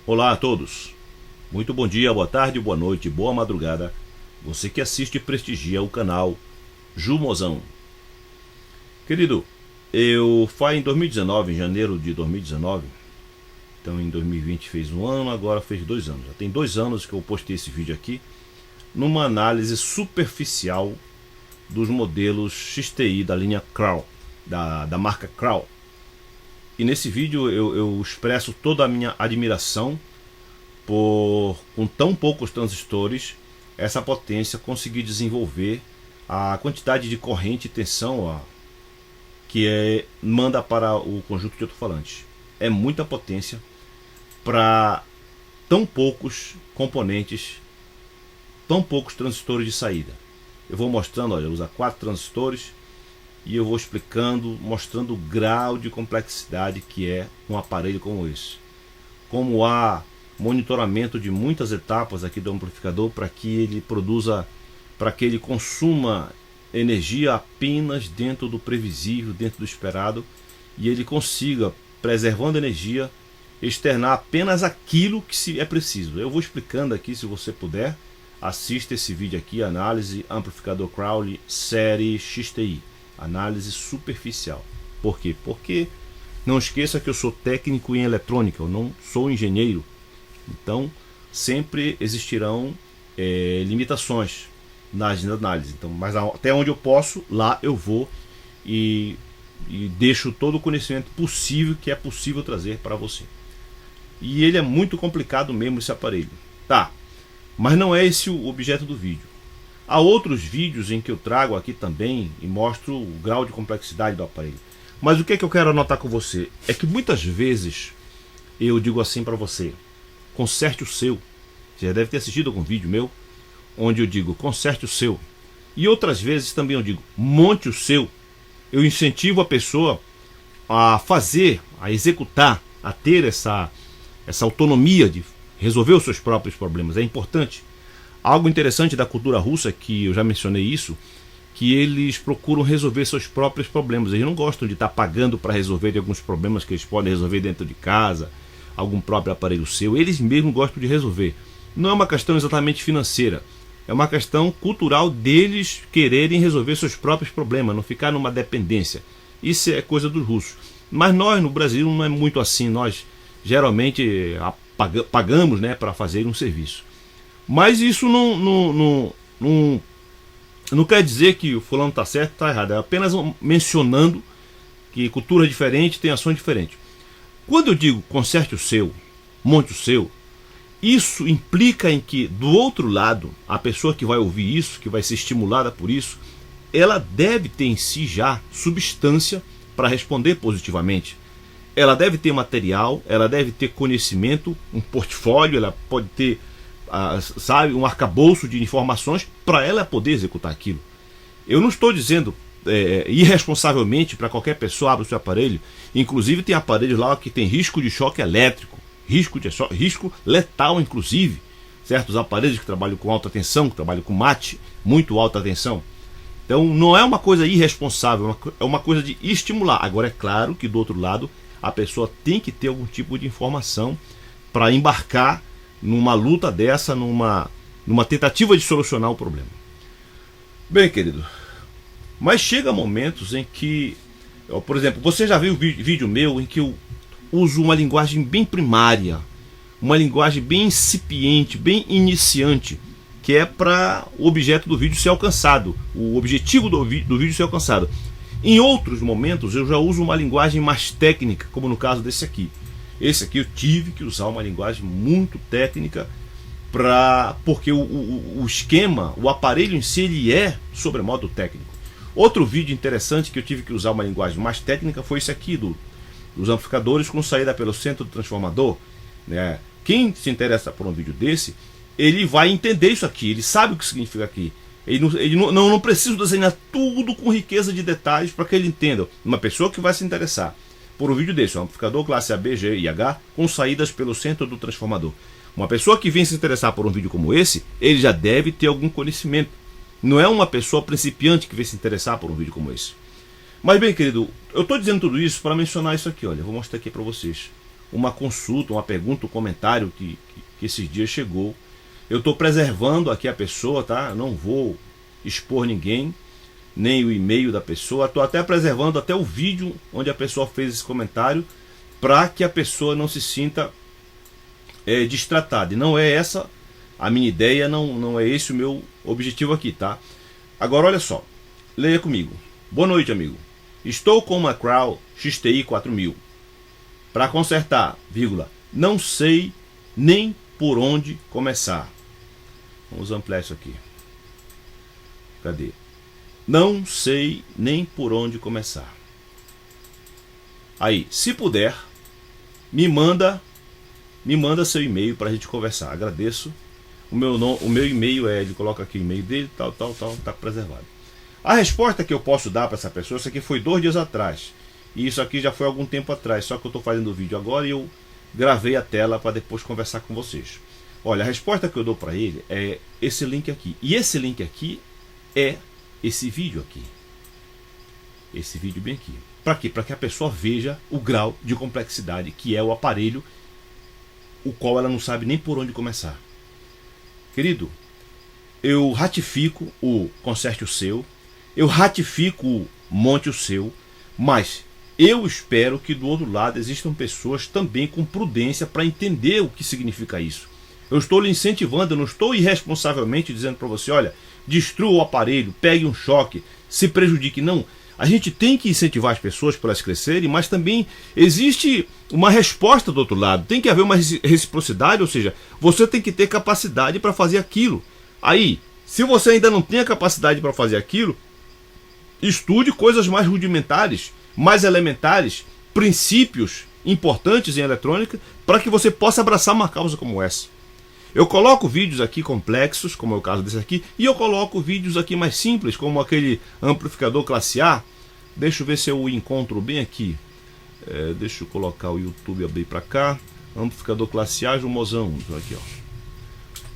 Olá a todos, muito bom dia, boa tarde, boa noite, boa madrugada. Você que assiste e prestigia o canal Jumozão. Querido, eu fui em 2019, em janeiro de 2019. Então em 2020 fez um ano, agora fez 2 anos. Já tem 2 anos que eu postei esse vídeo aqui, numa análise superficial dos modelos XTI da linha Crown, da marca Crown. E nesse vídeo eu expresso toda a minha admiração por, com tão poucos transistores, essa potência conseguir desenvolver a quantidade de corrente e tensão que manda para o conjunto de alto-falantes. É muita potência para tão poucos componentes, tão poucos transistores de saída. Eu vou mostrando, olha, usa 4 transistores e eu vou explicando, mostrando o grau de complexidade que é um aparelho como esse. Como há monitoramento de muitas etapas aqui do amplificador para que ele produza, para que ele consuma energia apenas dentro do previsível, dentro do esperado, e ele consiga, preservando energia, externar apenas aquilo que é preciso. Eu vou explicando aqui, se você puder, assista esse vídeo aqui, análise amplificador Crowley série XTI, análise superficial. Por quê? Porque não esqueça que eu sou técnico em eletrônica, eu não sou engenheiro. Então sempre existirão limitações nas análises. Então, mas até onde eu posso, lá eu vou e deixo todo o conhecimento possível que é possível trazer para você. E ele é muito complicado mesmo, esse aparelho. Tá, mas não é esse o objeto do vídeo. Há outros vídeos em que eu trago aqui também e mostro o grau de complexidade do aparelho. Mas o que é que eu quero anotar com você? É que muitas vezes eu digo assim para você: conserte o seu. Você já deve ter assistido algum vídeo meu onde eu digo conserte o seu. E outras vezes também eu digo monte o seu. Eu incentivo a pessoa a fazer, a executar, a ter essa autonomia de resolver os seus próprios problemas. É importante. Algo interessante da cultura russa, que eu já mencionei isso, que eles procuram resolver seus próprios problemas. Eles não gostam de estar pagando para resolver alguns problemas que eles podem resolver dentro de casa, algum próprio aparelho seu. Eles mesmos gostam de resolver. Não é uma questão exatamente financeira, é uma questão cultural deles quererem resolver seus próprios problemas, não ficar numa dependência. Isso é coisa dos russos. Mas nós no Brasil não é muito assim. Nós geralmente pagamos, né, para fazer um serviço. Mas isso não quer dizer que o fulano está certo ou está errado. É apenas mencionando que cultura diferente tem ações diferentes. Quando eu digo conserte o seu, monte o seu, isso implica em que do outro lado, a pessoa que vai ouvir isso, que vai ser estimulada por isso, ela deve ter em si já substância para responder positivamente. Ela deve ter material, ela deve ter conhecimento, um portfólio, ela pode ter, sabe, um arcabouço de informações para ela poder executar aquilo. Eu não estou dizendo irresponsavelmente para qualquer pessoa abra o seu aparelho. Inclusive tem aparelhos lá que tem risco de choque elétrico, risco letal inclusive. Certos aparelhos que trabalham com alta tensão, que trabalham com mate, muito alta tensão. Então não é uma coisa irresponsável, é uma coisa de estimular. Agora é claro que do outro lado a pessoa tem que ter algum tipo de informação para embarcar numa luta dessa, numa tentativa de solucionar o problema. Bem, querido, mas chega momentos em que, por exemplo, você já viu vídeo meu em que eu uso uma linguagem bem primária, uma linguagem bem incipiente, bem iniciante, que é para o objeto do vídeo ser alcançado, o objetivo do vídeo ser alcançado. Em outros momentos eu já uso uma linguagem mais técnica, como no caso desse aqui. Esse aqui eu tive que usar uma linguagem muito técnica, porque o esquema, o aparelho em si, ele é sobremodo técnico. Outro vídeo interessante que eu tive que usar uma linguagem mais técnica foi esse aqui, dos amplificadores com saída pelo centro do transformador, né? Quem se interessa por um vídeo desse, ele vai entender isso aqui, ele sabe o que significa aqui. Ele não precisa desenhar tudo com riqueza de detalhes para que ele entenda. Uma pessoa que vai se interessar por um vídeo desse, um amplificador classe A, B, G e H com saídas pelo centro do transformador. Uma pessoa que vem se interessar por um vídeo como esse, ele já deve ter algum conhecimento. Não é uma pessoa principiante que vem se interessar por um vídeo como esse. Mas bem, querido, eu estou dizendo tudo isso para mencionar isso aqui, olha, eu vou mostrar aqui para vocês. uma consulta, uma pergunta, um comentário que esses dias chegou. Eu estou preservando aqui a pessoa, tá? Eu não vou expor ninguém, nem o e-mail da pessoa. Estou até preservando até o vídeo onde a pessoa fez esse comentário, para que a pessoa não se sinta destratada. E não é essa a minha ideia, não é esse o meu objetivo aqui, tá? Agora olha só, leia comigo. Boa noite, amigo. Estou com uma Crau XTI 4000 para consertar, vírgula, não sei nem por onde começar. Vamos ampliar isso aqui. Cadê? Não sei nem por onde começar. Aí, se puder, me manda seu e-mail para a gente conversar. Agradeço. O meu e-mail ele coloca aqui o e-mail dele, tal, tá preservado. A resposta que eu posso dar para essa pessoa, isso aqui foi 2 dias atrás. E isso aqui já foi algum tempo atrás, só que eu estou fazendo o vídeo agora e eu gravei a tela para depois conversar com vocês. Olha, a resposta que eu dou para ele é esse link aqui. E esse link aqui é esse vídeo aqui. Esse vídeo bem aqui. Para quê? Para que a pessoa veja o grau de complexidade que é o aparelho, o qual ela não sabe nem por onde começar. Querido, eu ratifico o conserte o seu, eu ratifico o monte o seu, mas eu espero que do outro lado existam pessoas também com prudência para entender o que significa isso. Eu estou lhe incentivando, eu não estou irresponsavelmente dizendo para você, olha, destrua o aparelho, pegue um choque, se prejudique. Não, a gente tem que incentivar as pessoas para elas crescerem, mas também existe uma resposta do outro lado. Tem que haver uma reciprocidade, ou seja, você tem que ter capacidade para fazer aquilo. Aí, se você ainda não tem a capacidade para fazer aquilo, estude coisas mais rudimentares, mais elementares, princípios importantes em eletrônica, para que você possa abraçar uma causa como essa. Eu coloco vídeos aqui complexos, como é o caso desse aqui, e eu coloco vídeos aqui mais simples, como aquele amplificador classe A. Deixa eu ver se eu encontro bem aqui. Deixa eu colocar o YouTube abrir para cá. Amplificador classe A, Jumozão. Aqui,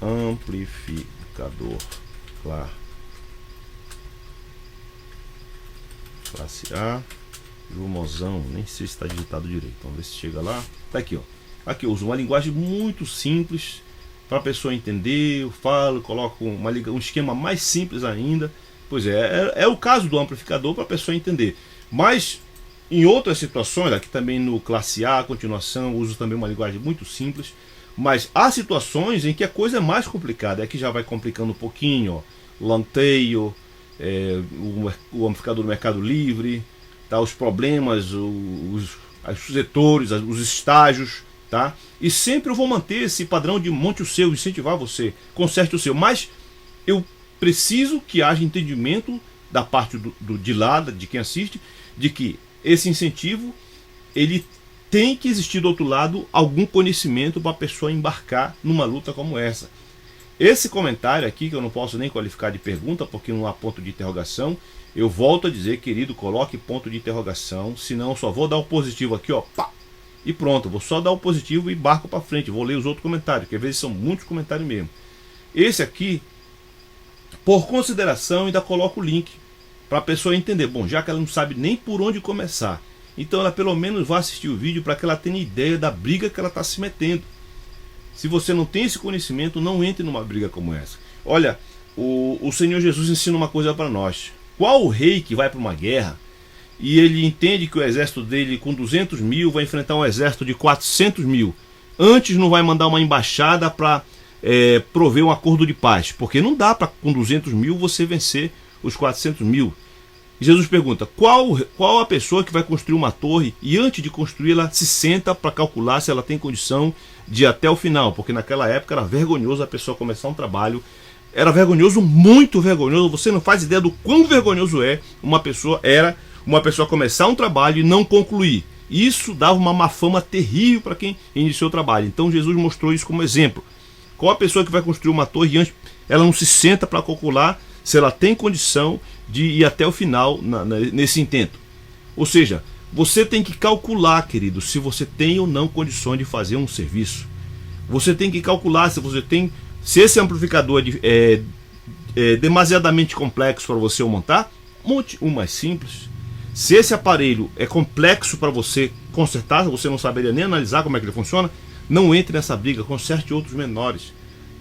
ó. Amplificador classe A, Jumozão. Nem sei se está digitado direito. Vamos ver se chega lá. Tá aqui, ó. Aqui eu uso uma linguagem muito simples, para a pessoa entender. Eu falo, coloco um esquema mais simples ainda. Pois é o caso do amplificador para a pessoa entender. Mas em outras situações, aqui também no classe A, continuação, uso também uma linguagem muito simples. Mas há situações em que a coisa é mais complicada. Aqui já vai complicando um pouquinho, ó. Long tail, o amplificador do Mercado Livre, tá? Os problemas, os setores, os estágios. Tá? E sempre eu vou manter esse padrão de monte o seu, incentivar você, conserte o seu. Mas eu preciso que haja entendimento da parte de lá, de quem assiste, de que esse incentivo, ele tem que existir do outro lado algum conhecimento para a pessoa embarcar numa luta como essa. Esse comentário aqui, que eu não posso nem qualificar de pergunta, porque não há ponto de interrogação, eu volto a dizer, querido, coloque ponto de interrogação, senão eu só vou dar o positivo aqui, ó, pá! E pronto, vou só dar o positivo e barco para frente. Vou ler os outros comentários, que às vezes são muitos comentários mesmo. Esse aqui, por consideração, ainda coloco o link para a pessoa entender. Bom, já que ela não sabe nem por onde começar, então ela pelo menos vai assistir o vídeo para que ela tenha ideia da briga que ela está se metendo. Se você não tem esse conhecimento, não entre numa briga como essa. Olha, o Senhor Jesus ensina uma coisa para nós. Qual o rei que vai para uma guerra e ele entende que o exército dele com 200 mil vai enfrentar um exército de 400 mil. Antes não vai mandar uma embaixada para prover um acordo de paz, porque não dá para com 200 mil você vencer os 400 mil. E Jesus pergunta, qual a pessoa que vai construir uma torre e antes de construir ela se senta para calcular se ela tem condição de ir até o final, porque naquela época era vergonhoso a pessoa começar um trabalho, era vergonhoso, muito vergonhoso, você não faz ideia do quão vergonhoso é uma pessoa começar um trabalho e não concluir. Isso dava uma má fama terrível para quem iniciou o trabalho. Então Jesus mostrou isso como exemplo. Qual a pessoa que vai construir uma torre e antes ela não se senta para calcular se ela tem condição de ir até o final nesse intento? Ou seja, você tem que calcular, querido, se você tem ou não condições de fazer um serviço. Você tem que calcular se esse amplificador é demasiadamente complexo para você montar, monte um mais simples. Se esse aparelho é complexo para você consertar, você não saberia nem analisar como é que ele funciona, não entre nessa briga, conserte outros menores.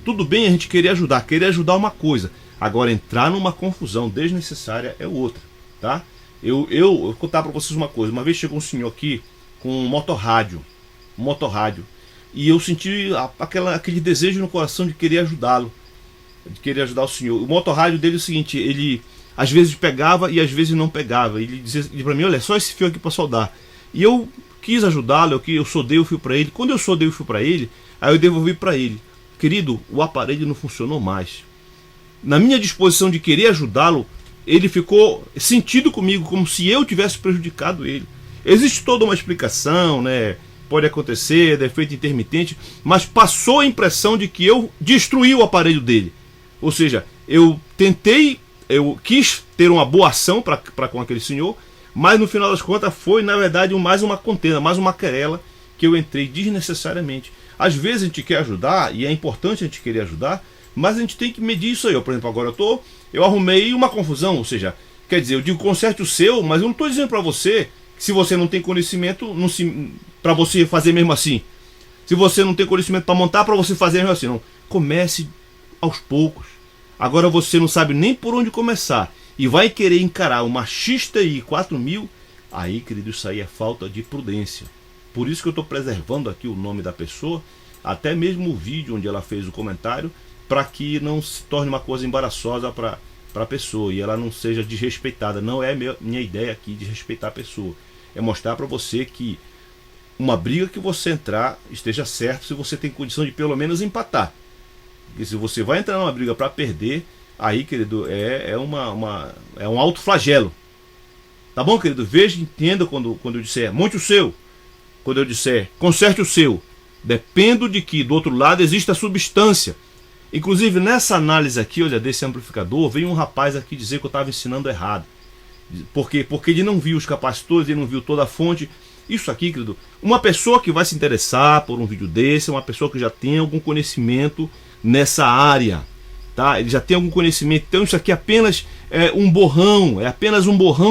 Tudo bem a gente querer ajudar uma coisa. Agora, entrar numa confusão desnecessária é outra, tá? Eu vou contar para vocês uma coisa. Uma vez chegou um senhor aqui com um motorrádio, e eu senti aquele desejo no coração de querer ajudá-lo, de querer ajudar o senhor. O motorrádio dele é o seguinte, ele às vezes pegava e às vezes não pegava. Ele dizia para mim, olha, só esse fio aqui para soldar. E eu quis ajudá-lo, eu soldei o fio para ele. Quando eu soldei o fio para ele, aí eu devolvi para ele. Querido, o aparelho não funcionou mais. Na minha disposição de querer ajudá-lo, ele ficou sentido comigo, como se eu tivesse prejudicado ele. Existe toda uma explicação, né? Pode acontecer, defeito intermitente, mas passou a impressão de que eu destruí o aparelho dele. Ou seja, eu quis ter uma boa ação para com aquele senhor, mas no final das contas foi, na verdade, mais uma contenda, mais uma querela que eu entrei desnecessariamente. Às vezes a gente quer ajudar, e é importante a gente querer ajudar, mas a gente tem que medir isso aí. Por exemplo, agora eu arrumei uma confusão, ou seja, quer dizer, eu digo conserte o seu, mas eu não estou dizendo para você que se você não tem conhecimento, para você fazer mesmo assim. Se você não tem conhecimento para montar, para você fazer mesmo assim. Não. Comece aos poucos. Agora você não sabe nem por onde começar e vai querer encarar uma XTI 4000, aí, querido, isso aí é falta de prudência. Por isso que eu estou preservando aqui o nome da pessoa, até mesmo o vídeo onde ela fez o comentário, para que não se torne uma coisa embaraçosa para a pessoa e ela não seja desrespeitada. Não é minha ideia aqui de respeitar a pessoa. É mostrar para você que uma briga que você entrar esteja certo se você tem condição de pelo menos empatar. Porque se você vai entrar numa briga para perder, aí, querido, é um alto flagelo. Tá bom, querido? Veja e entenda quando eu disser monte o seu. Quando eu disser conserte o seu. Dependo de que do outro lado exista substância. Inclusive nessa análise aqui, olha, desse amplificador, veio um rapaz aqui dizer que eu estava ensinando errado. Por quê? Porque ele não viu os capacitores, ele não viu toda a fonte. Isso aqui, querido, uma pessoa que vai se interessar por um vídeo desse é uma pessoa que já tem algum conhecimento nessa área, tá? Ele já tem algum conhecimento. Então isso aqui apenas é um borrão,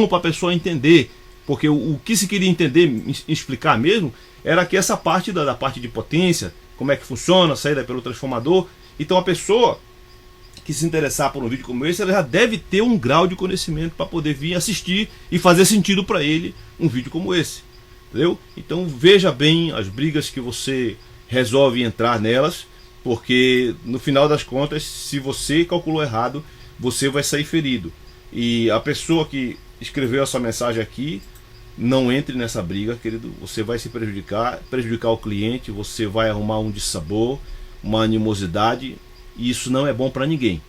para a pessoa entender. Porque o que se queria entender, explicar mesmo, era que essa parte da parte de potência, como é que funciona, saída pelo transformador. Então a pessoa que se interessar por um vídeo como esse, ela já deve ter um grau de conhecimento para poder vir assistir e fazer sentido para ele um vídeo como esse. Entendeu? Então veja bem as brigas que você resolve entrar nelas, porque no final das contas, se você calculou errado, você vai sair ferido. E a pessoa que escreveu essa mensagem aqui, não entre nessa briga, querido. Você vai se prejudicar o cliente, você vai arrumar um dissabor, uma animosidade, e isso não é bom para ninguém.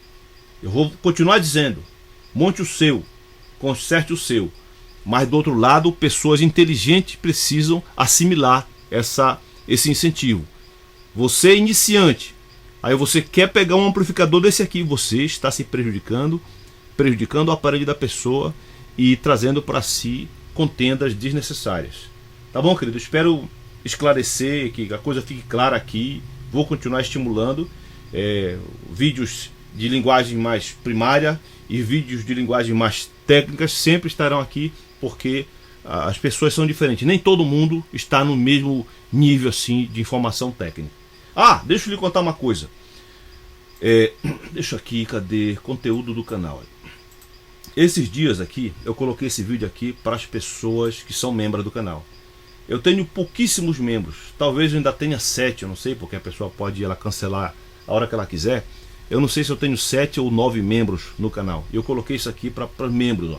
Eu vou continuar dizendo, monte o seu, conserte o seu, mas do outro lado, pessoas inteligentes precisam assimilar esse incentivo. Você é iniciante, aí você quer pegar um amplificador desse aqui, você está se prejudicando o aparelho da pessoa e trazendo para si contendas desnecessárias. Tá bom, querido? Espero esclarecer, que a coisa fique clara aqui. Vou continuar estimulando vídeos de linguagem mais primária e vídeos de linguagem mais técnicas sempre estarão aqui, porque as pessoas são diferentes. Nem todo mundo está no mesmo nível assim de informação técnica. Deixa eu lhe contar uma coisa. Deixa aqui, cadê? Conteúdo do canal. Esses dias aqui, eu coloquei esse vídeo aqui para as pessoas que são membros do canal. Eu tenho pouquíssimos membros, talvez eu ainda tenha 7, eu não sei, porque a pessoa pode cancelar a hora que ela quiser. Eu não sei se eu tenho 7 ou 9 membros no canal. Eu coloquei isso aqui para membros,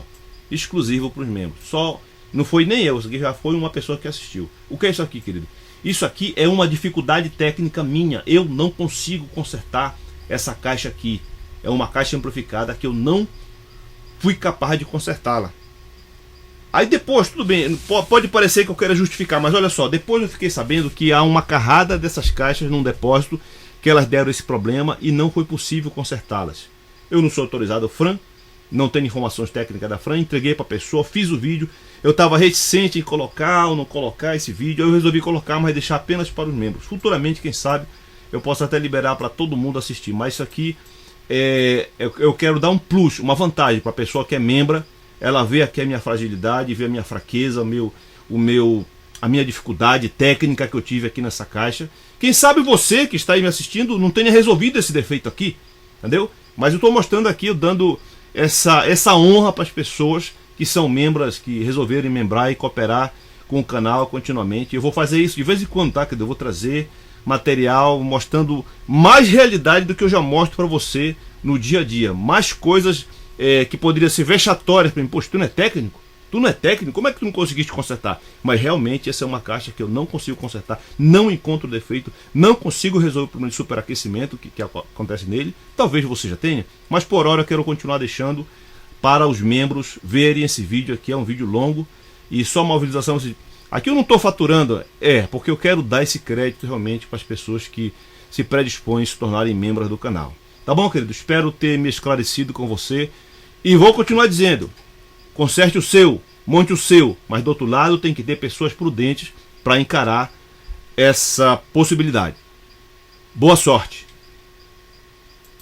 exclusivo para os membros. Só não foi nem eu, isso aqui já foi uma pessoa que assistiu. O que é isso aqui, querido? Isso aqui é uma dificuldade técnica minha. Eu não consigo consertar essa caixa aqui. É uma caixa amplificada que eu não fui capaz de consertá-la. Aí depois, tudo bem, pode parecer que eu quero justificar, mas olha só, depois eu fiquei sabendo que há uma carrada dessas caixas num depósito, que elas deram esse problema e não foi possível consertá-las. Eu não sou autorizado FRAM, não tenho informações técnicas da FRAM, entreguei para a pessoa, fiz o vídeo, eu estava reticente em colocar ou não colocar esse vídeo, eu resolvi colocar, mas deixar apenas para os membros. Futuramente, quem sabe, eu posso até liberar para todo mundo assistir, mas isso aqui, eu quero dar um plus, uma vantagem para a pessoa que é membro. Ela vê aqui a minha fragilidade, vê a minha fraqueza, a minha dificuldade técnica que eu tive aqui nessa caixa. Quem sabe você que está aí me assistindo não tenha resolvido esse defeito aqui, entendeu? Mas eu estou mostrando aqui, eu dando essa honra para as pessoas que são membros, que resolveram membrar e cooperar com o canal continuamente. Eu vou fazer isso de vez em quando, tá? Eu vou trazer material mostrando mais realidade do que eu já mostro para você no dia a dia. Mais coisas que poderiam ser vexatórias para mim. Poxa, tu não é técnico? Tu não é técnico? Como é que tu não conseguiste consertar? Mas realmente essa é uma caixa que eu não consigo consertar, não encontro defeito, não consigo resolver o problema de superaquecimento que acontece nele. Talvez você já tenha, mas por hora eu quero continuar deixando para os membros verem esse vídeo aqui. É um vídeo longo e só uma visualização. Aqui eu não estou faturando, porque eu quero dar esse crédito realmente para as pessoas que se predispõem a se tornarem membros do canal. Tá bom, querido? Espero ter me esclarecido com você e vou continuar dizendo: conserte o seu, monte o seu, mas do outro lado tem que ter pessoas prudentes para encarar essa possibilidade. Boa sorte!